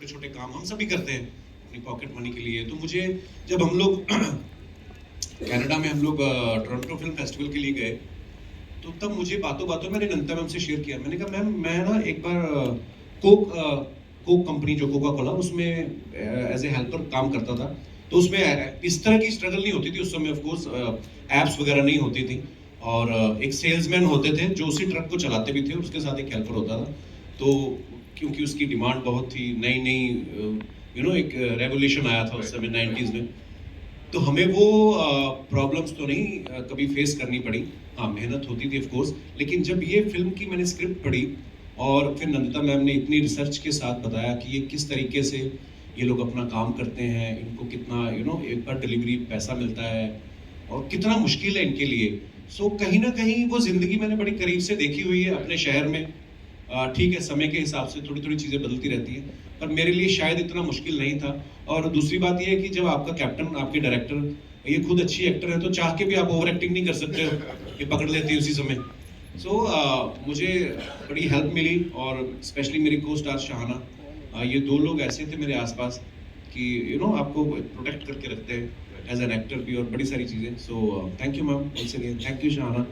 छोटे छोटे काम हम सभी करते हैं अपनी पॉकेट मनी के लिए। तो मुझे जब हम लोग कनाडा में हम लोग टोरंटो फिल्म फेस्टिवल के लिए गए, तो तब मुझे बातों बातों मैंने नंदिता मैम से शेयर किया। मैंने कहा मैम मैं ना एक बार कोक कोक कंपनी जो कोका कोला, उसमें एज ए हेल्पर काम करता था। तो उसमें इस तरह की स्ट्रगल नहीं होती थी उस समय, ऑफ कोर्स एप्स वगैरह नहीं होती थी, और एक सेल्समैन होते थे जो उसी ट्रक को चलाते भी थे, उसके साथ एक हेल्पर होता था। तो क्योंकि उसकी डिमांड बहुत थी, नई नई एक रेवोल्यूशन आया था उस समय 90s में, तो हमें वो प्रॉब्लम्स तो नहीं कभी फेस करनी पड़ी। हाँ, मेहनत होती थी ऑफ कोर्स, लेकिन जब ये फिल्म की मैंने स्क्रिप्ट पढ़ी और फिर नंदिता मैम ने इतनी रिसर्च के साथ बताया कि ये किस तरीके से ये लोग अपना काम करते हैं, इनको कितना एक बार डिलीवरी पैसा मिलता है और कितना मुश्किल है इनके लिए। सो कहीं ना कहीं वो जिंदगी मैंने बड़ी करीब से देखी हुई है अपने शहर में। ठीक है, समय के हिसाब से थोड़ी थोड़ी चीज़ें बदलती रहती हैं, पर मेरे लिए शायद इतना मुश्किल नहीं था। और दूसरी बात यह है कि जब आपका कैप्टन, आपके डायरेक्टर ये खुद अच्छी एक्टर है, तो चाह के भी आप ओवर एक्टिंग नहीं कर सकते हो, ये पकड़ लेती है उसी समय। सो मुझे बड़ी हेल्प मिली, और स्पेशली मेरी को स्टार शाहाना, ये दो लोग ऐसे थे मेरे आसपास कि आपको प्रोटेक्ट करके रखते हैं एज एन एक्टर भी, और बड़ी सारी चीज़ें। So thank you ma'am, once again thank you Shahana.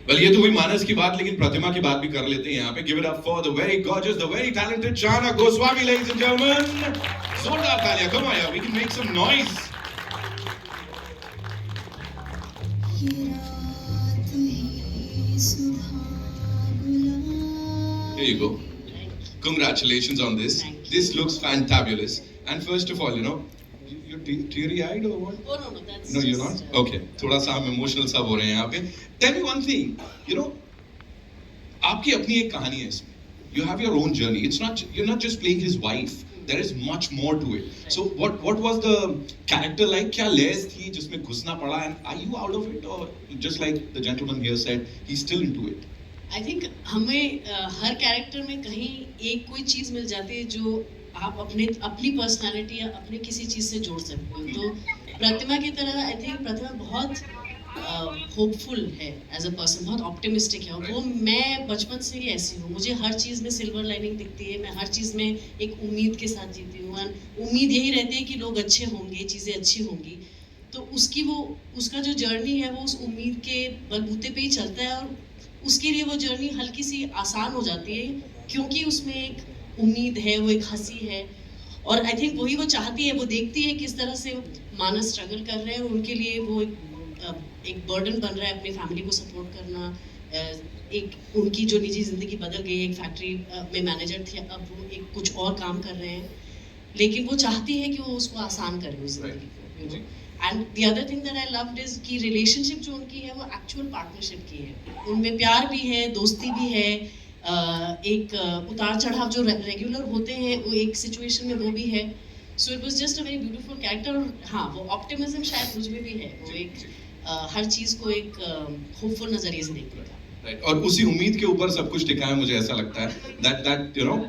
Well ये तो हुई मानस की बात, लेकिन प्रतिमा की बात भी कर लेते हैं यहाँ पे। Give it up for the very gorgeous, the very talented Shahana Goswami, ladies and gentlemen. जोरदार तालियां, कम ऑन यार, we can make some noise. Here you go. Congratulations on this. This looks fantabulous. And first of all, you're teary-eyed or what? Oh no, that's No, you're not? Okay. थोड़ा सा हम emotional सा हो रहे हैं यहाँ पे. Tell me one thing. आपकी अपनी एक कहानी है इसमें. You have your own journey. You're not just playing his wife. There is much more to it. So what was the character like? क्या लेस थी जिसमें घुसना पड़ा? And are you out of it, or just like the gentleman here said, he's still into it? I think हमें हर character में कहीं एक कोई चीज़ मिल जाती है जो आप अपनी पर्सनालिटी या अपने किसी चीज़ से जोड़ सकते हो। तो प्रतिमा की तरह आई थिंक प्रतिमा बहुत होपफुल है एज अ पर्सन, बहुत ऑप्टिमिस्टिक है, और वो मैं बचपन से ही ऐसी हूँ। मुझे हर चीज़ में सिल्वर लाइनिंग दिखती है, मैं हर चीज़ में एक उम्मीद के साथ जीती हूँ, और उम्मीद यही रहती है कि लोग अच्छे होंगे, चीज़ें अच्छी होंगी। तो उसका जो जर्नी है वो उस उम्मीद के बलबूते पे ही चलता है, और उसके लिए वो जर्नी हल्की सी आसान हो जाती है क्योंकि उसमें एक उम्मीद है, वो एक हंसी है। और आई थिंक वही वो चाहती है, वो देखती है किस तरह से मानस स्ट्रगल कर रहे हैं, और उनके लिए वो एक बर्डन बन रहा है अपनी फैमिली को सपोर्ट करना। एक उनकी जो निजी ज़िंदगी बदल गई, एक फैक्ट्री में मैनेजर थे, अब वो एक कुछ और काम कर रहे हैं, लेकिन वो चाहती है कि वो उसको आसान करे उस ज़िंदगी को। And the other thing that I loved is कि रिलेशनशिप जो उनकी है वो एक्चुअल पार्टनरशिप की है। उनमें प्यार भी है, दोस्ती भी है, एक उतार चढ़ाव जो रेगुलर होते हैं वो एक सिचुएशन में वो भी है। So it was just a very beautiful character. और हाँ, वो ऑप्टिमिज्म शायद मुझ में भी है, वो एक हर चीज़ को एक होपफुल नज़रिए से देखने का। Right. और उसी उम्मीद के ऊपर सब कुछ टिका है, मुझे ऐसा लगता है that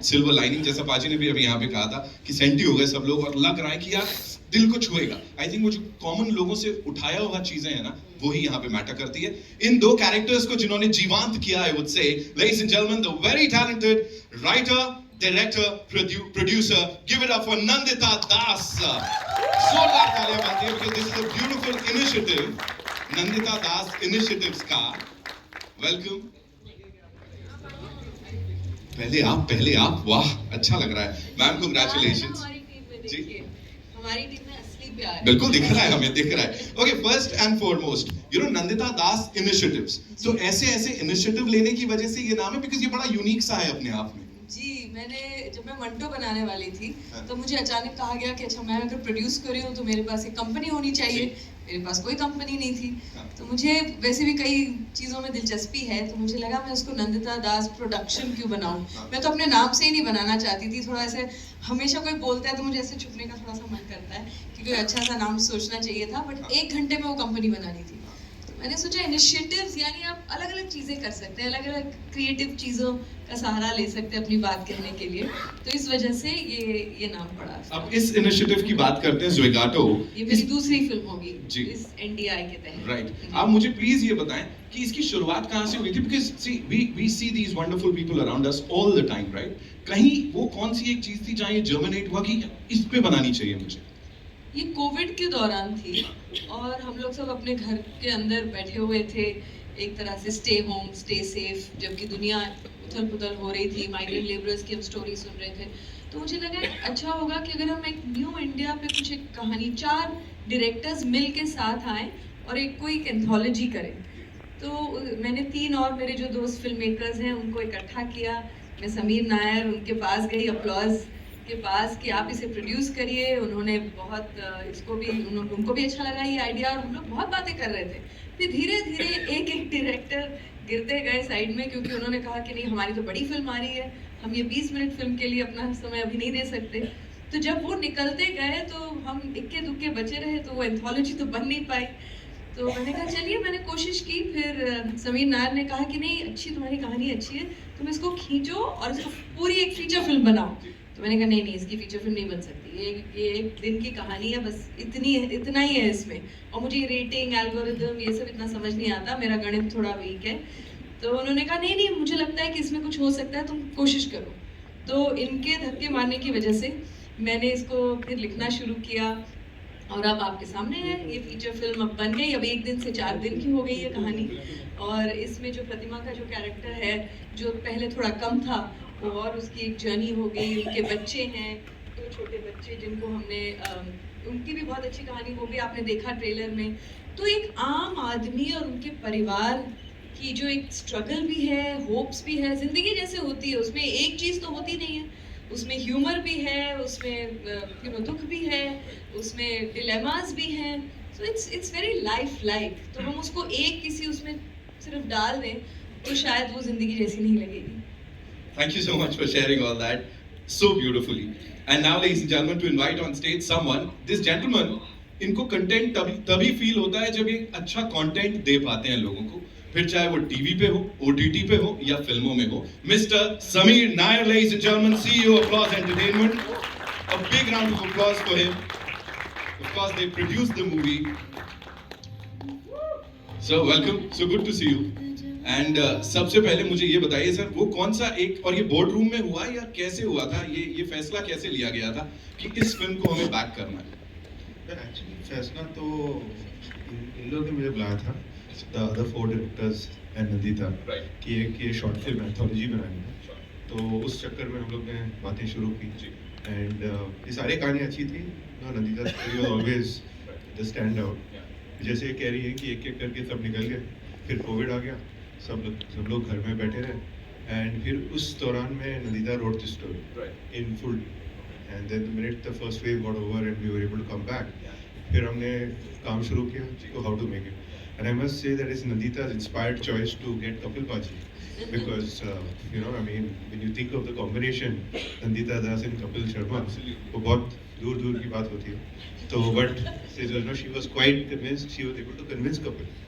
सिल्वर लाइनिंग, जैसा पाजी ने भी अभी यहाँ पे कहा था कि सेंटी हो गए सब लोग, और लग रहा है कि यार दिल को छुएगा। आई थिंक वो जो कॉमन लोगों से उठाया हुआ चीजें हैं ना, वो ही यहाँ पे मैटर करती है। इन दो कैरेक्टर्स को जिन्होंने जीवांत किया, I would say, ladies and gentleman, the very talented writer, director, producer, give it up for Nandita Das. जोरदार तालियां बनती है, because this is a beautiful initiative, Nandita Das initiatives का। वेलकम। पहले आप, वाह, अच्छा लग रहा है मैम, कांग्रेचुलेशंस जी। हमारी टीम में असली प्यार बिल्कुल दिख रहा है, हमें दिख रहा है। Okay, first and foremost, Nandita Das initiatives, तो ऐसे इनिशिएटिव लेने की वजह से ये नाम है, बिकॉज़ ये बड़ा यूनिक सा है अपने आप में। जी, जब मैं मंटो बनाने वाली थी तो मुझे अचानक कहा गया कि अच्छा, मैं अगर प्रोड्यूस कर रही हूँ तो मेरे पास एक कंपनी होनी चाहिए। मेरे पास कोई कंपनी नहीं थी, तो मुझे वैसे भी कई चीज़ों में दिलचस्पी है, तो मुझे लगा मैं उसको नंदिता दास प्रोडक्शन क्यों बनाऊँ। मैं तो अपने नाम से ही नहीं बनाना चाहती थी, थोड़ा ऐसे हमेशा कोई बोलता है तो मुझे ऐसे छुपने का थोड़ा सा मन करता है कि कोई अच्छा सा नाम सोचना चाहिए था, बट 1 घंटे में वो कंपनी बनानी थी। मैंने सोचा इनिशिएटिव्स, यानी आप अलग अलग चीज़ें कर सकते हैं, अलग अलग क्रिएटिव चीज़ों का सहारा ले सकते हैं अपनी बात कहने के लिए, तो इस वजह से ये नाम पड़ा। अब इस इनिशिएटिव की बात करते हैं, ज़ोइगाटो। ये मेरी दूसरी फिल्म होगी जी। इस NDI के तहत। राइट, आप मुझे प्लीज ये बताएं कि इसकी शुरुआत कहाँ से हुई थी? Because see we see these wonderful people around us all the time, right? कहीं वो कौन सी एक चीज थी जहाँ ये जर्मिनेट हुआ कि इस पे बनानी चाहिए मुझे? ये कोविड के दौरान थी और हम लोग सब अपने घर के अंदर बैठे हुए थे, एक तरह से स्टे होम स्टे सेफ, जबकि दुनिया उथल पुथल हो रही थी, माइग्रेंट लेबरर्स की हम स्टोरी सुन रहे थे। तो मुझे लगा अच्छा होगा कि अगर हम एक न्यू इंडिया पे कुछ एक कहानी, 4 डायरेक्टर्स मिल के साथ आए और एक कोई एंथोलॉजी करें। तो मैंने 3 और मेरे जो दोस्त फिल्म मेकर्स हैं उनको इकट्ठा किया। मैं समीर नायर उनके पास गई, अपलॉज के पास, कि आप इसे प्रोड्यूस करिए। उन्होंने बहुत इसको भी उनको भी अच्छा लगा ये आइडिया, और हम लोग बहुत बातें कर रहे थे। फिर धीरे धीरे एक एक डायरेक्टर गिरते गए साइड में, क्योंकि उन्होंने कहा कि नहीं, हमारी तो बड़ी फिल्म आ रही है, हम ये 20 मिनट फिल्म के लिए अपना समय अभी नहीं दे सकते। तो जब वो निकलते गए तो हम इक्के दुक्के बचे रहे, तो वो एंथोलॉजी तो बन नहीं पाई। तो मैंने कहा चलिए, मैंने कोशिश की। फिर समीर नायर ने कहा कि नहीं, अच्छी तुम्हारी कहानी अच्छी है, तुम इसको खींचो और इसको पूरी एक फीचर फिल्म बनाओ। तो मैंने कहा नहीं, इसकी फीचर फिल्म नहीं बन सकती, ये एक दिन की कहानी है, बस इतना ही है इसमें। और मुझे ये रेटिंग एल्गोरिदम ये सब इतना समझ नहीं आता, मेरा गणित थोड़ा वीक है। तो उन्होंने कहा नहीं, मुझे लगता है कि इसमें कुछ हो सकता है, तुम कोशिश करो। तो इनके धक्के मारने की वजह से मैंने इसको फिर लिखना शुरू किया, और अब आपके सामने है ये फीचर फिल्म। अब बन गई, अब 1 दिन से 4 दिन की हो गई है कहानी। और इसमें जो प्रतिमा का जो कैरेक्टर है, जो पहले थोड़ा कम था, वो और उसकी एक जर्नी हो गई। उनके बच्चे हैं, 2 छोटे बच्चे, जिनको हमने उनकी भी बहुत अच्छी कहानी, वो भी आपने देखा ट्रेलर में। तो एक आम आदमी और उनके परिवार की जो एक स्ट्रगल भी है, होप्स भी है, जिंदगी जैसे होती है, उसमें एक चीज़ तो होती नहीं है, उसमें ह्यूमर भी है, उसमें दुख भी है, उसमें डिलेमास भी हैं। So it's very life like. तो हम उसको एक किसी उसमें सिर्फ डाल दें तो शायद वो जिंदगी जैसी नहीं लगेगी। Thank you so much for sharing all that so beautifully. And now, ladies and gentlemen, to invite on stage someone, this gentleman, इनको कंटेंट तभी फील होता है जब ये अच्छा कंटेंट दे पाते हैं लोगों को, फिर चाहे वो टीवी पे हो, OTT पे हो या फिल्मों में हो। Mister Sameer Nair, ladies and gentlemen, CEO of Applause Entertainment. A big round of applause for him. Of course, they produced the movie. So welcome, so good to see you. And सबसे पहले मुझे ये बताइए सर, वो कौन सा एक, और ये बोर्ड रूम में हुआ या कैसे हुआ था, ये फैसला कैसे लिया गया था कि इस फिल्म को हमें बैक करना है? एक्चुअली फैसला तो इन लोगों ने मुझे बुलाया था, the other 4 directors and Nandita, कि एक ये शॉर्ट फिल्म एंथोलॉजी बनानी है। तो उस चक्कर में हम लोग ने बातें शुरू की, एंड ये सारी कहानी अच्छी थी। Nandita story was always the stand out. जैसे ये कह रही है कि एक एक करके सब निकल गए, फिर कोविड आ गया, सब लोग घर में बैठे रहे, एंड फिर उस दौरान में Nandita wrote the story in full, and then the minute the first wave got over and we were able to come back, फिर हमने काम शुरू किया तो how to make it. And I must say that is नंदिता's inspired choice to get Kapil Paji, because I mean, when you think of the combination Nandita Das and Kapil Sharma, वो बहुत दूर की बात होती है। तो but she was quite convinced, she was able to convince Kapil.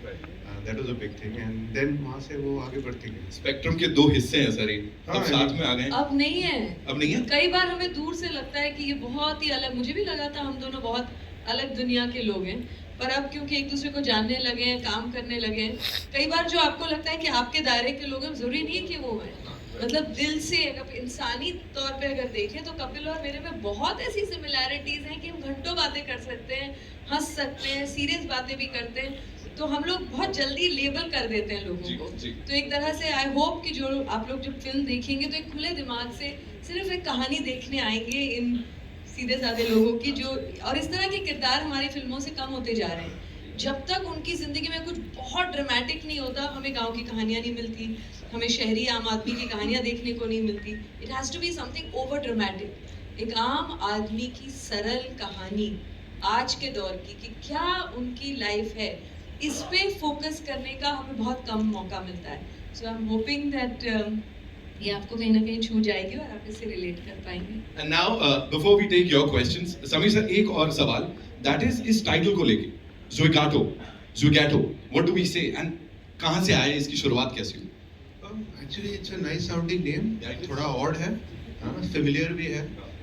That was a big thing, and then वहाँ से वो आगे बढ़ती गई। स्पेक्ट्रम के 2 हिस्से हैं सर, अब साथ में आ गए। अब नहीं है, अब नहीं है। कई बार हमें दूर से लगता है कि ये बहुत ही अलग, मुझे भी लगा था हम दोनों बहुत अलग दुनिया के लोग हैं, पर अब क्योंकि एक दूसरे को जानने लगे हैं, काम करने लगे हैं, कई बार जो आपको लगता है कि आपके दायरे के लोग हैं, जरूरी नहीं है कि वो हैं। मतलब दिल से, अगर इंसानी तौर पे अगर देखें तो कपिल और मेरे में बहुत ऐसी सिमिलैरिटीज हैं कि हम घंटों बातें कर सकते हैं, हंस सकते हैं, सीरियस बातें भी करते हैं। तो हम लोग बहुत जल्दी लेबल कर देते हैं लोगों को। तो एक तरह से आई होप कि जो आप लोग जब फिल्म देखेंगे तो एक खुले दिमाग से सिर्फ एक कहानी देखने आएंगे इन सीधे साधे लोगों की, जो और इस तरह के किरदार हमारी फिल्मों से कम होते जा रहे हैं। जब तक उनकी जिंदगी में कुछ बहुत ड्रामेटिक नहीं होता, हमें गांव की कहानियां नहीं मिलती, हमें शहरी आम आदमी की कहानियां देखने को नहीं मिलती। It has to be something over dramatic, एक आम आदमी की सरल कहानी आज के दौर की, कि क्या उनकी लाइफ है, इस पे फोकस करने का हमें बहुत कम मौका मिलता है। सो आई एम होपिंग दैट ये आपको कहीं ना कहीं छू जाएगी और आप इससे रिलेट कर पाएंगे। And now before we take your questions, Sameer sir, एक और सवाल, दैट इज इस टाइटल को लेके, ज़ोइगाटो, Zugato, what do we say and कहाँ से आए, इसकी शुरुआत कैसी हुई? Actually, it's a nice sounding name. Yeah, it is. थोड़ा odd है, familiar भी है.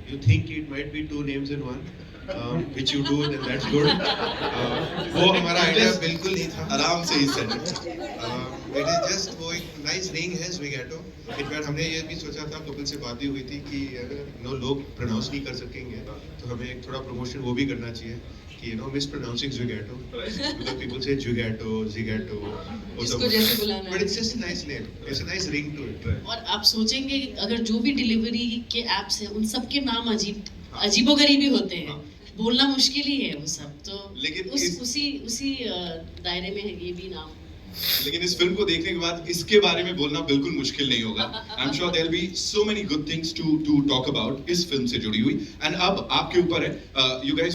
You think it might be two names in one, which you do, then that's good. वो हमारा idea बिल्कुल नहीं था. आराम से ही said it. It is just वो एक nice ring है Zugato. In fact हमने ये भी सोचा था, कपिल से बात भी हुई थी कि अगर लोग pronounce नहीं कर सकेंगे तो हमें एक थोड़ा promotion वो भी करना चाहिए कि mispronouncing Zugato, because people say Zugato, Zigato, वो जिसको जैसे बुलाना है. but it's just a nice name. It's a nice ring to it. और आप सोचेंगे कि अगर जो भी डिलीवरी के एप्स हैं उन सब के नाम अजीबोगरीबी होते हैं, बोलना मुश्किल ही है वो सब, तो लेकिन उसी दायरे में है ये भी नाम. लेकिन इस फिल्म को देखने के बाद इसके बारे में बोलना बिल्कुल मुश्किल नहीं होगा. I am sure there will be so many good things to talk about इस फिल्म से जुड़ी हुई. एंड अब आपके ऊपर है, यू गाइस